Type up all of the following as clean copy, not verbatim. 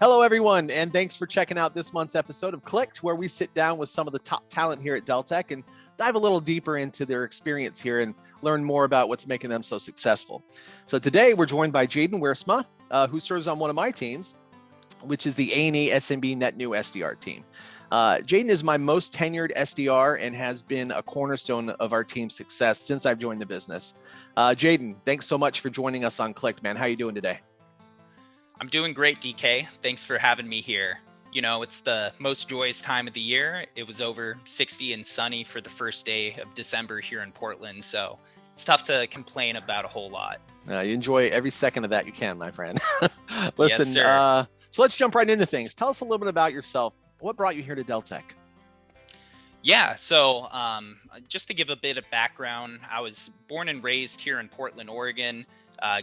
Hello, everyone, and thanks for checking out this month's episode of Clicked, where we sit down with some of the top talent here at Deltek and dive a little deeper into their experience here and learn more about what's making them so successful. So today we're joined by Jadon Wiersma, who serves on one of my teams, which is the A&E SMB Net New SDR team. Jadon is my most tenured SDR and has been a cornerstone of our team's success since I've joined the business. Jadon, thanks so much for joining us on Clicked, man. How are you doing today? I'm doing great, DK. Thanks for having me here. You know, it's the most joyous time of the year. It was over 60 and sunny for the first day of December here in Portland, so it's tough to complain about a whole lot. You enjoy every second of that you can, my friend. Yes, Listen, sir. so let's jump right into things. Tell us a little bit about yourself. What brought you here to Deltek? Yeah, so just to give a bit of background, I was born and raised here in Portland, Oregon.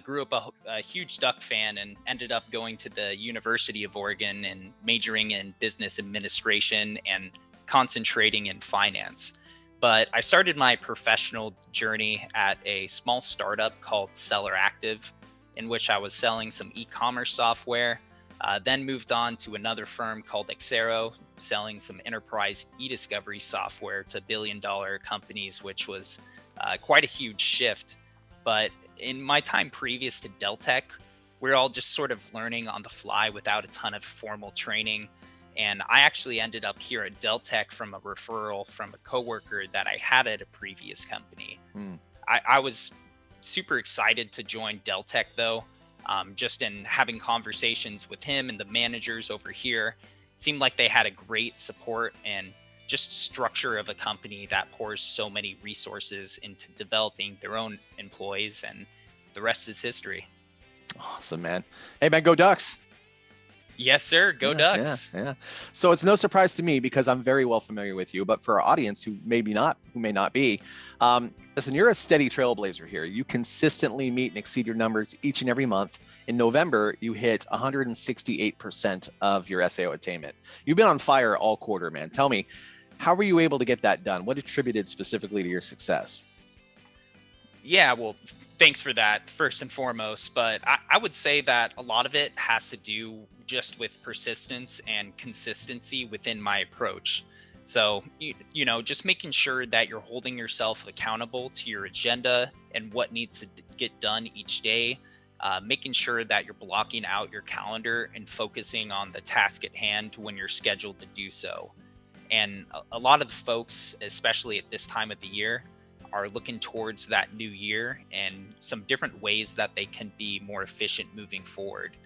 Grew up a huge Duck fan and ended up going to the University of Oregon and majoring in business administration and concentrating in finance. But I started my professional journey at a small startup called Seller Active, in which I was selling some e-commerce software. Then moved on to another firm called Xero, selling some enterprise e-discovery software to billion-dollar companies, which was quite a huge shift. But in my time previous to Deltek, we're all just sort of learning on the fly without a ton of formal training. And I actually ended up here at Deltek from a referral from a coworker that I had at a previous company. I was super excited to join Deltek though. Just in having conversations with him and the managers over here, it seemed like they had a great support and just structure of a company that pours so many resources into developing their own employees, and the rest is history. Awesome, man. Hey, man, go Ducks. Yes, sir. Go Ducks. Yeah. So it's no surprise to me because I'm very well familiar with you, but for our audience who may not be, listen, you're a steady trailblazer here. You consistently meet and exceed your numbers each and every month. In November, you hit 168% of your SAO attainment. You've been on fire all quarter, man. Tell me, how were you able to get that done? What attributed specifically to your success? Yeah, well, thanks for that, first and foremost. But I would say that a lot of it has to do just with persistence and consistency within my approach. So, you know, just making sure that you're holding yourself accountable to your agenda and what needs to get done each day. Making sure that you're blocking out your calendar and focusing on the task at hand when you're scheduled to do so. And a lot of the folks, especially at this time of the year, are looking towards that new year and some different ways that they can be more efficient moving forward.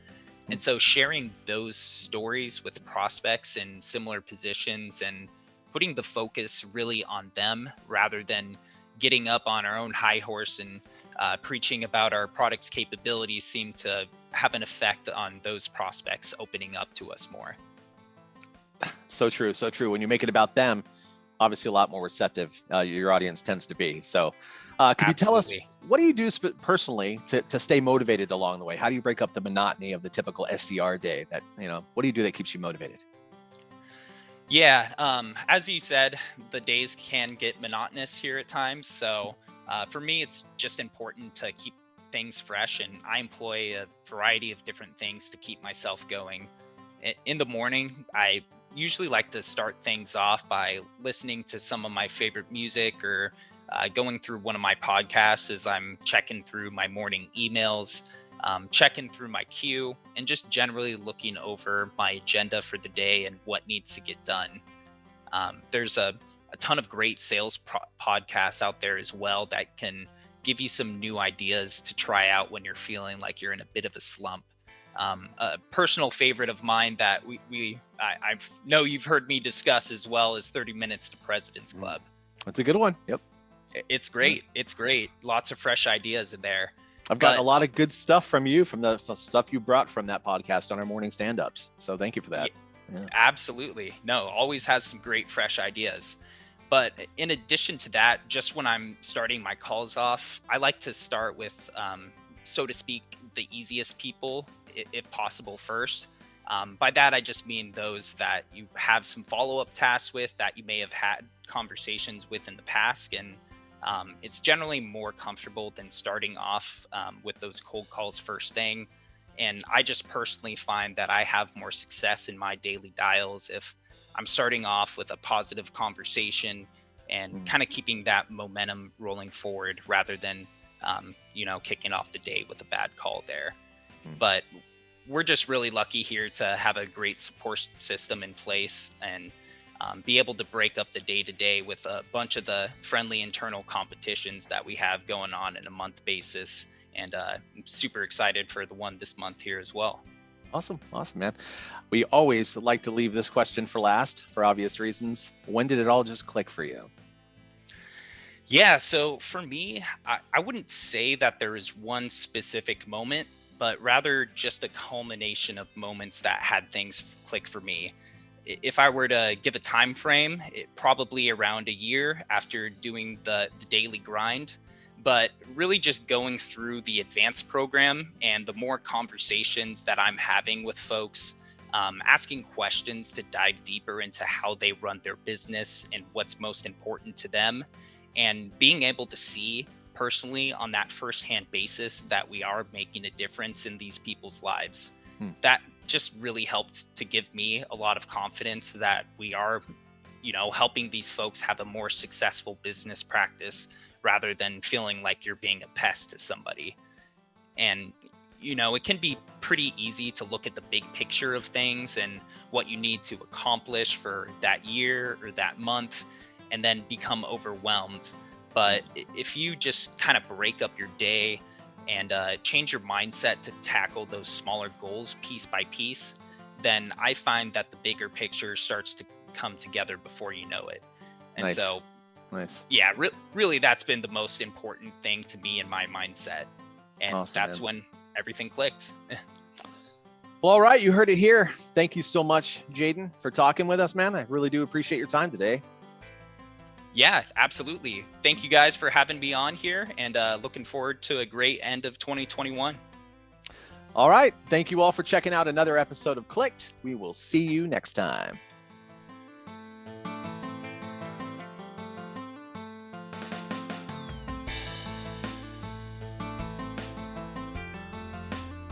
And so sharing those stories with prospects in similar positions and putting the focus really on them rather than getting up on our own high horse and preaching about our product's capabilities seem to have an effect on those prospects opening up to us more. So true. When you make it about them, obviously a lot more receptive your audience tends to be. So could you tell us, what do you do personally to stay motivated along the way? How do you break up the monotony of the typical SDR day? What do you do that keeps you motivated? Yeah, as you said, the days can get monotonous here at times. So for me, it's just important to keep things fresh, and I employ a variety of different things to keep myself going. In the morning, I usually like to start things off by listening to some of my favorite music or going through one of my podcasts as I'm checking through my morning emails, checking through my queue, and just generally looking over my agenda for the day and what needs to get done. There's a ton of great sales podcasts out there as well that can give you some new ideas to try out when you're feeling like you're in a bit of a slump. A personal favorite of mine that I know you've heard me discuss as well is 30 Minutes to President's Club. That's a good one. Yep. It's great. It's great. Lots of fresh ideas in there. I've gotten a lot of good stuff from you, from the stuff you brought from that podcast on our morning stand-ups. So thank you for that. Yeah. Absolutely. No, always has some great fresh ideas. But in addition to that, just when I'm starting my calls off, I like to start with, so to speak, the easiest people, if possible, first. By that, I just mean those that you have some follow-up tasks with, that you may have had conversations with in the past. And it's generally more comfortable than starting off with those cold calls first thing. And I just personally find that I have more success in my daily dials if I'm starting off with a positive conversation and kind of keeping that momentum rolling forward rather than, kicking off the day with a bad call there. But we're just really lucky here to have a great support system in place and be able to break up the day to day with a bunch of the friendly internal competitions that we have going on in a month basis. And I'm super excited for the one this month here as well. Awesome, man. We always like to leave this question for last for obvious reasons. When did it all just click for you? Yeah, so for me, I wouldn't say that there is one specific moment, but rather just a culmination of moments that had things click for me. If I were to give a time frame, it probably around a year after doing the daily grind, but really just going through the advanced program and the more conversations that I'm having with folks, asking questions to dive deeper into how they run their business and what's most important to them, and being able to see personally on that firsthand basis that we are making a difference in these people's lives. That just really helped to give me a lot of confidence that we are, helping these folks have a more successful business practice rather than feeling like you're being a pest to somebody. And, it can be pretty easy to look at the big picture of things and what you need to accomplish for that year or that month and then become overwhelmed. But if you just kind of break up your day and change your mindset to tackle those smaller goals piece by piece, then I find that the bigger picture starts to come together before you know it. And Nice. so, Nice. yeah, really, that's been the most important thing to me in my mindset. And Awesome, that's man. when everything clicked. Well, all right, you heard it here. Thank you so much, Jadon, for talking with us, man. I really do appreciate your time today. Yeah, absolutely. Thank you guys for having me on here and looking forward to a great end of 2021. All right. Thank you all for checking out another episode of Clicked. We will see you next time.